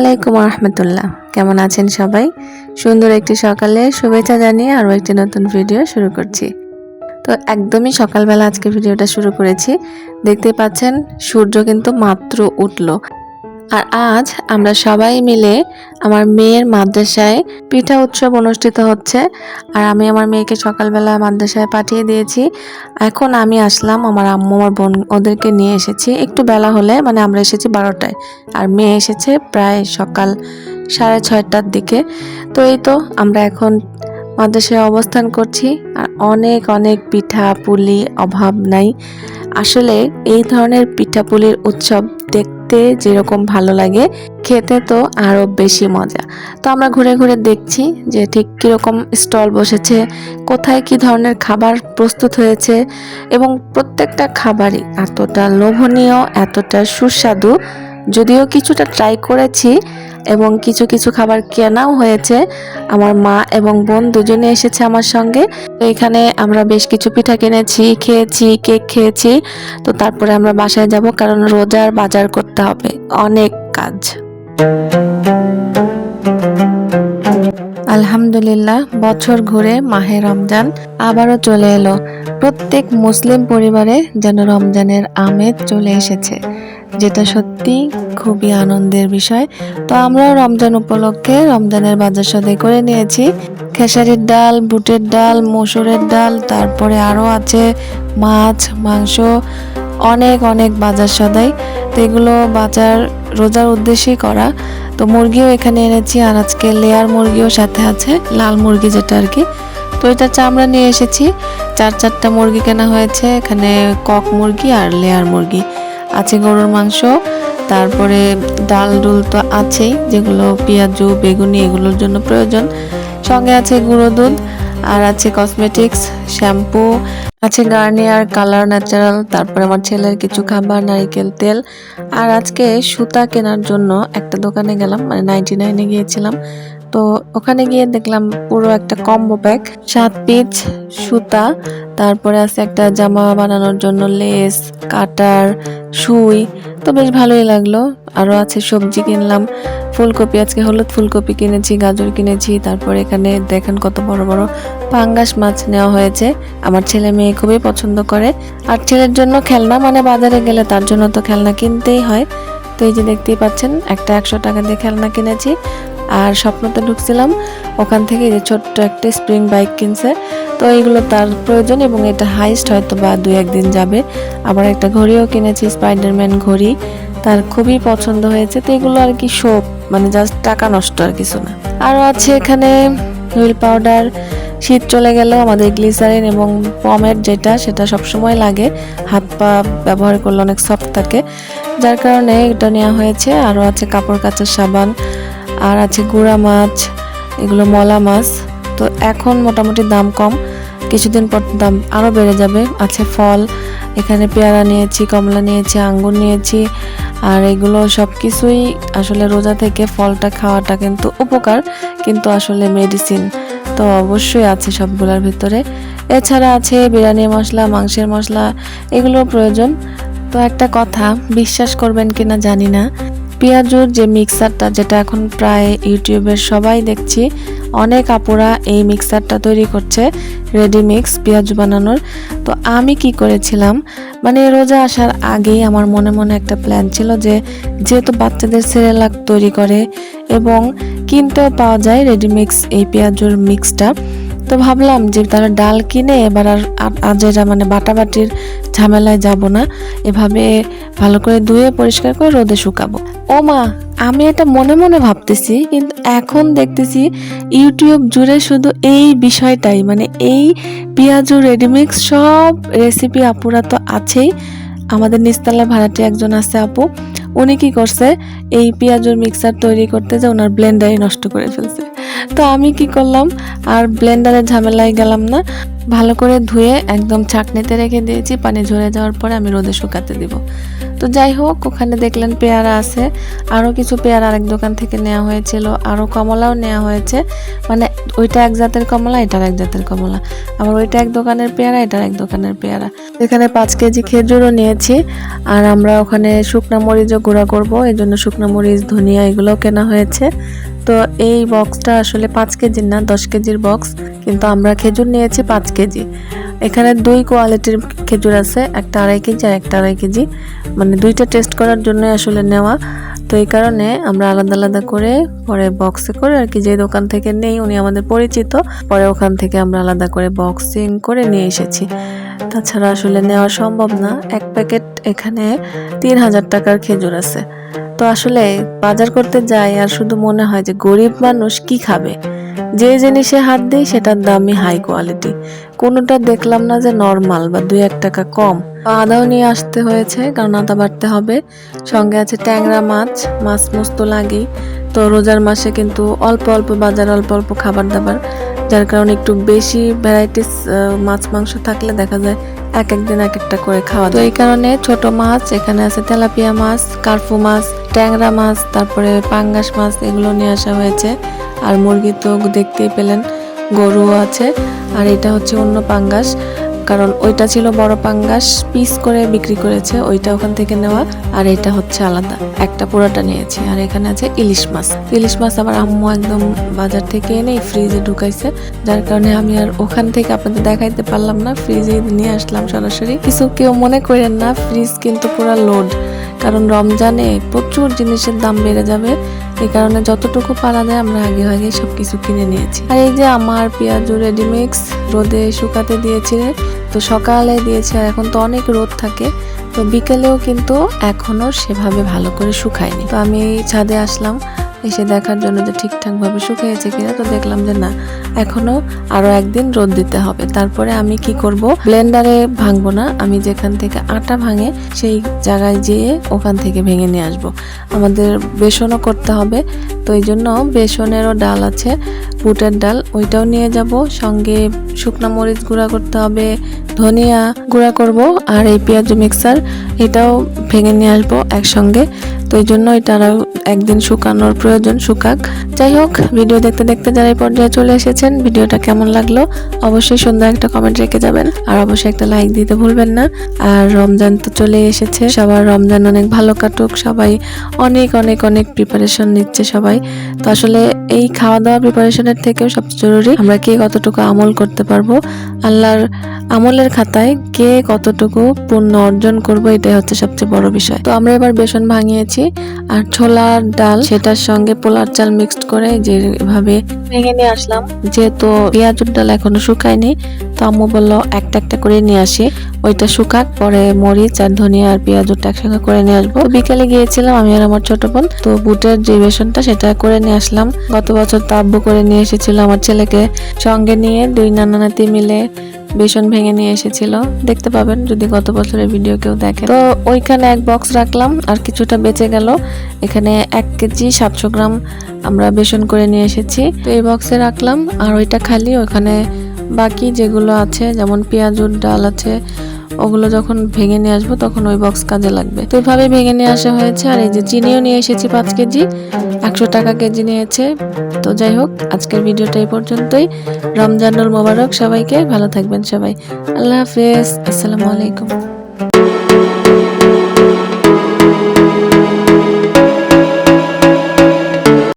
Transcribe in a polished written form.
আলাইকুম রহমতুল্লাহ। কেমন আছেন সবাই? সুন্দর একটি সকালে শুভেচ্ছা জানিয়ে আরও একটি নতুন ভিডিও শুরু করছি। তো একদমই সকালবেলা আজকে ভিডিওটা শুরু করেছি। দেখতে পাচ্ছেন সূর্য কিন্তু মাত্র উঠলো। আর আজ আমরা সবাই মিলে আমার মেয়ের মাদ্রাসায় পিঠা উৎসব অনুষ্ঠিত হচ্ছে। আর আমি আমার মেয়েকে সকালবেলা মাদ্রাসায় পাঠিয়ে দিয়েছি। এখন আমি আসলাম, আমার আম্মু আমার বোন ওদেরকে নিয়ে এসেছি একটু বেলা হলে, মানে আমরা এসেছি 12টায় আর মেয়ে এসেছে প্রায় সকাল 6:30টার দিকে। তো এই তো আমরা এখন মাদ্রাসায় অবস্থান করছি। আর অনেক অনেক পিঠা পুলি অভাব নাই। আসলে এই ধরনের পিঠাপুলির উৎসব দেখতে যেরকম ভালো লাগে, খেতে তো আরো বেশি মজা। তো আমরা ঘুরে ঘুরে দেখছি যে ঠিক কিরকম স্টল বসেছে, কোথায় কি ধরনের খাবার প্রস্তুত হয়েছে, এবং প্রত্যেকটা খাবারই এতটা লোভনীয়, এতটা সুস্বাদু। যদিও কিছুটা ট্রাই করেছি এবং কিছু কিছু খাবার কেনাও হয়েছে। আমার মা এবং বোন দুজনে এসেছে আমার সঙ্গে। তো এখানে আমরা বেশ কিছু পিঠা কিনেছি, খেয়েছি, কেক খেয়েছি। তো তারপরে আমরা বাসায় যাব, কারণ রোজার বাজার করতে হবে, অনেক কাজ। আলহামদুলিল্লাহ, বছর ঘুরে মাহে রমজান আবারও চলে এলো। প্রত্যেক মুসলিম পরিবারে যেন রমজানের আমেজ চলে এসেছে, যেটা সত্যি খুবই আনন্দের বিষয়। তো আমরাও রমজান উপলক্ষে রমজানের বাজার সদাই করে নিয়েছি। খেসারির ডাল, বুটের ডাল, মসুরের ডাল, তারপরে আরও আছে মাছ, মাংস, অনেক অনেক বাজার সদাই। তো এগুলো বাজার রোজার উদ্দেশ্যেই করা। তো মুরগিও এখানে এনেছি, আর আজকে লেয়ার মুরগিও সাথে আছে, লাল মুরগি যেটা আর কি। তো এটা চামড়া নিয়ে এসেছি। 4-4টা মুরগি কেনা হয়েছে। এখানে কক মুরগি আর লেয়ার মুরগি আছে, গরুর মাংস, তারপরে ডাল ডুল তো আছেই, যেগুলো পেঁয়াজু বেগুনি এগুলোর জন্য প্রয়োজন। সঙ্গে আছে গুঁড়ো দুধ, আর আছে কসমেটিক্স, শ্যাম্পু আছে, গার্নিয়ার কালার ন্যাচারাল, তারপরে আমার ছেলের কিছু খাবার, নারিকেল তেল। আর আজকে সুতা কেনার জন্য একটা দোকানে গেলাম, মানে 99-এ গিয়েছিলাম। তো ওখানে গিয়ে দেখলাম পুরো একটা কম্বো প্যাক, 7 পিস সুতা, তারপরে আছে একটা জামা বানানোর জন্য লেস, কাটার, সুই। তো বেশ ভালোই লাগলো। আরও আছে সবজি কিনলাম, ফুলকপি, আজকে হলুদ ফুলকপি কিনেছি, গাজর কিনেছি। তারপরে এখানে দেখেন কত বড় বড় পাঙ্গাস মাছ নেওয়া হয়েছে। আমার ছেলে মেয়ে খুবই পছন্দ করে। আর ছেলের জন্য খেলনা, মানে বাজারে গেলে তার জন্য তো খেলনা কিনতেই হয়। তো এই যে দেখতেই পাচ্ছেন, একটা 100 টাকা দিয়ে খেলনা কিনেছি। আর স্বপ্নতে ঢুকছিলাম, ওখান থেকে যে ছোট্ট একটা স্প্রিং বাইক কিনছে। তো এইগুলো তার প্রয়োজন, এবং এটা হাইস্ট হয়তো বা 2-1 দিন যাবে। আবার একটা ঘড়িও কিনেছি, স্পাইডারম্যান ঘড়ি, তার খুবই পছন্দ হয়েছে। তো এগুলো আর কি শোক, মানে জাস্ট টাকা নষ্ট আর কিছু না। আরও আছে এখানে হুইল পাউডার, শীত চলে গেল, আমাদের গ্লিসারিন এবং পমেড যেটা, সেটা সবসময় লাগে। হাত পা ব্যবহার করলে অনেক সফট থাকে, যার কারণে এটা নেওয়া হয়েছে। আরও আছে কাপড় কাচার সাবান, আর আছে গুঁড়া মাছ, এগুলো মলা মাছ। তো এখন মোটামুটি দাম কম, কিছুদিন পর দাম আরও বেড়ে যাবে। আছে ফল, এখানে পেয়ারা নিয়েছি, কমলা নিয়েছি, আঙ্গুর নিয়েছি। আর এগুলো সব কিছুই আসলে রোজা থেকে ফলটা খাওয়াটা কিন্তু উপকার, কিন্তু আসলে মেডিসিন তো অবশ্যই আছে সবগুলোর ভিতরে। এছাড়া আছে বিরিয়ানি মশলা, মাংসের মশলা, এগুলো প্রয়োজন। তো একটা কথা বিশ্বাস করবেন কিনা জানি না, পেঁয়াজুর যে মিক্সারটা, যেটা এখন প্রায় ইউটিউবের সবাই দেখছি, অনেক আপুরা এই মিক্সারটা তৈরি করছে, রেডি মিক্স পেঁয়াজু বানানোর। তো আমি কি করেছিলাম, মানে রোজা আসার আগেই আমার মনে মনে একটা প্ল্যান ছিল যে, যেহেতু বাচ্চাদের সেরেলাক তৈরি করে এবং কিনতেও পাওয়া যায় রেডি মিক্স এই পেঁয়াজুর মিক্সটা, তো ভাবলাম যে তারা ডাল কিনে এবার আর আজেরা মানে বাটাবাটির ঝামেলায় যাব না, এভাবে ভালো করে ধুয়ে পরিষ্কার করে রোদে শুকাবো। ও মা, আমি এটা মনে মনে ভাবতেছি, কিন্তু এখন দেখতেছি ইউটিউব জুড়ে শুধু এই বিষয়টাই, মানে এই পেঁয়াজু রেডিমিক্স সব রেসিপি আপুরা তো আছেই। আমাদের নিচতলা ভাড়াটি একজন আছে আপু, উনি কি করছে, এই পেঁয়াজুর মিক্সার তৈরি করতে যে ওনার ব্লেন্ডারই নষ্ট করে ফেলছে। তো আমি কি করলাম, আর ব্লেন্ডারের ঝামেলায় গেলাম না, ভালো করে ধুয়ে একদম ছাঁকনিতে রেখে দিয়েছি। পানি ঝরে যাওয়ার পরে আমি রোদে শুকাতে দিব। তো যাই হোক, ওখানে দেখলেন পেয়ারা আছে, আরও কিছু পেয়ারা আরেক দোকান থেকে নেওয়া হয়েছিল, আরও কমলাও নেওয়া হয়েছে। মানে ওইটা এক জাতের কমলা, এটার এক জাতের কমলা, আবার ওইটা এক দোকানের পেয়ারা, এটার এক দোকানের পেয়ারা। এখানে 5 কেজি খেজুরও নিয়েছি। আর আমরা ওখানে শুকনা মরিচও গুঁড়া করবো, এই জন্য শুকনা মরিচ, ধনিয়া এগুলোও কেনা হয়েছে। তো এই বক্সটা আসলে 5 কেজির না, 10 কেজির বক্স, কিন্তু আমরা খেজুর নিয়েছি 5 কেজি। এখানে 2 কোয়ালিটির খেজুর আছে, একটা 2.5 কেজি আর একটা 2.5 কেজি, মানে দুইটা টেস্ট করার জন্য আসলে নেওয়া। তো এই কারণে আমরা আলাদা আলাদা করে পরে বক্সে করে আর কি, যে দোকান থেকে নেই উনি আমাদের পরিচিত, পরে ওখান থেকে আমরা আলাদা করে বক্সিং করে নিয়ে এসেছি। তাছাড়া আসলে নেওয়া সম্ভব না। এক প্যাকেট এখানে 3000 টাকার খেজুর আছে। তো আসলে বাজার করতে যাই আর শুধু মনে হয় যে গরিব মানুষ কি খাবে, যে জিনিসে হাত দেই সেটার দামই হাই কোয়ালিটি, কোনোটা দেখলাম না যে নর্মাল বা 2-1 টাকা কম। আদাও নিয়ে আসতে হয়েছে, কারণ আদা বাড়তে হবে। সঙ্গে আছে ট্যাংরা মাছ, মাছ তো লাগেই। তো রোজার মাসে কিন্তু অল্প অল্প বাজার, অল্প অল্প খাবার দাবার, যার কারণে একটু বেশি ভ্যারাইটিস মাছ মাংস থাকলে দেখা যায় এক একদিন এক একটা করে খাওয়া। তো এই কারণে ছোট মাছ এখানে আছে, তেলাপিয়া মাছ, কার্পু মাছ, ট্যাংরা মাছ, তারপরে পাঙ্গাস মাছ, এগুলো নিয়ে আসা হয়েছে। আর মুরগি তো দেখতেই পেলেন, গরুও আছে। আর এটা হচ্ছে অন্য পাঙ্গাস, কারণ ওইটা ছিল বড় পাঙ্গাস, পিস করে বিক্রি করেছে, ওইটা ওখান থেকে নেওয়া। আর এটা হচ্ছে আলাদা, একটা পুরোটা নিয়েছি। আর এখানে আছে ইলিশ মাছ। ইলিশ মাছ আবার আম্মু একদম বাজার থেকে এনে ফ্রিজে ঢুকাইছে, যার কারণে আমি আর ওখান থেকে আপনাদের দেখাইতে পারলাম না, ফ্রিজে নিয়ে আসলাম সরাসরি। কিছু কেউ মনে করেন না, ফ্রিজ কিন্তু পুরো লোড, কারণ রমজানে প্রচুর জিনিসের দাম বেড়ে যাবে। এই কারণে যতটুকু পারা যায় আমরা আগে আগে সবকিছু কিনে নিয়েছি। আর এই যে আমার পেঁয়াজু রেডিমিক্স রোদে শুকাতে দিয়েছি, তো সকালে দিয়েছি, আর এখন তো অনেক রোদ থাকে, তো বিকেলেও কিন্তু এখনো সেভাবে ভালো করে শুকায়নি। তো আমি ছাদে আসলাম এসে দেখার জন্য যে ঠিকঠাক ভাবে শুকিয়েছে কিনা, তো দেখলাম যে না, এখনো আরো একদিন রোদ দিতে হবে। তারপরে আমি কি করব, ব্লেন্ডারে ভাঙবো না, আমি যেখান থেকে আটা ভাঙে সেই জায়গায় যেয়ে ওখান থেকে ভেঙে নিয়ে আসবো। আমাদের বেসনও করতে হবে, তো এই জন্য বেসনেরও ডাল আছে, বুটের ডাল, ওইটাও নিয়ে যাব। সঙ্গে শুকনা মরিচ গুঁড়া করতে হবে, ধনিয়া গুঁড়া করব, আর এই পেঁয়াজ মিক্সার এটাও ভেঙে নিয়ে আসবো একসঙ্গে। তো এই জন্য এটা আরও একদিন শুকানোর প্রয়োজন, শুকাক। যাই হোক, ভিডিও দেখতে দেখতে যারা এই পর্যায়ে চলে এসেছেন, ভিডিওটা কেমন লাগলো অবশ্যই সুন্দর একটা কমেন্ট রেখে যাবেন, আর অবশ্যই একটা লাইক দিতে ভুলবেন না। আর রমজান তো চলে এসেছে, সবার রমজান অনেক ভালো কাটুক, সবাই অনেক অনেক অনেক প্রিপারেশন নিচ্ছে সবাই। তো আসলে এই খাওয়া দাওয়া প্রিপারেশনের থেকেও সবচেয়ে জরুরি আমরা কে কতটুকু আমল করতে পারবো, আল্লাহর আমলের খাতায় কে কতটুকু পুণ্য অর্জন করবো, এটাই হচ্ছে সবচেয়ে বড় বিষয়। তো আমরা এবার বেসন ভাঙিয়েছি, আর ছোলার ডাল সেটার সঙ্গে পোলার চাল মিক্সড করে যেভাবে ভেঙে নিয়ে আসলাম। যেহেতু পেঁয়াজুর ডাল এখনো শুকায়নি, তো আম্মু বললো একটা একটা করে নিয়ে আসি, ওইটা শুকাক, পরে মরিচ আর ধনিয়া আর পেঁয়াজুরটা একসঙ্গে করে নিয়ে আসবো। বিকেলে গিয়েছিলাম আমি আর আমার ছোট বোন, তো বুটের যে বেসনটা সেটা করে নিয়ে আসলাম। গত বছর তো আব্বু করে নিয়ে এসেছিল আমার ছেলেকে সঙ্গে নিয়ে, 2 নানা নাতি মিলে বেসন ভেঙে নিয়ে এসেছিল, দেখতে পাবেন যদি গত বছরের ভিডিও কেউ দেখে। তো ওইখানে এক বক্স রাখলাম, আর কিছুটা বেঁচে গেল। এখানে 1 কেজি 700 গ্রাম আমরা বেসন করে নিয়ে এসেছি, তো এই বক্সে রাখলাম। আর ওইটা খালি, ওখানে বাকি যেগুলো আছে যেমন পেঁয়াজুর ডাল আছে, ওগুলো যখন ভেঙে নিয়ে আসবো তখন ওই বক্স কাজে লাগবে। তো এইভাবে ভেঙে নিয়ে আসা হয়েছে। আর এই যে চিনিও নিয়ে এসেছি 5 কেজি, 100 টাকা কেজি নিয়েছে। তো যাই হোক, আজকের ভিডিওটা এই পর্যন্তই। রমজানুল মোবারক সবাইকে, ভালো থাকবেন সবাই, আল্লাহ হাফেজ, আসসালামু আলাইকুম।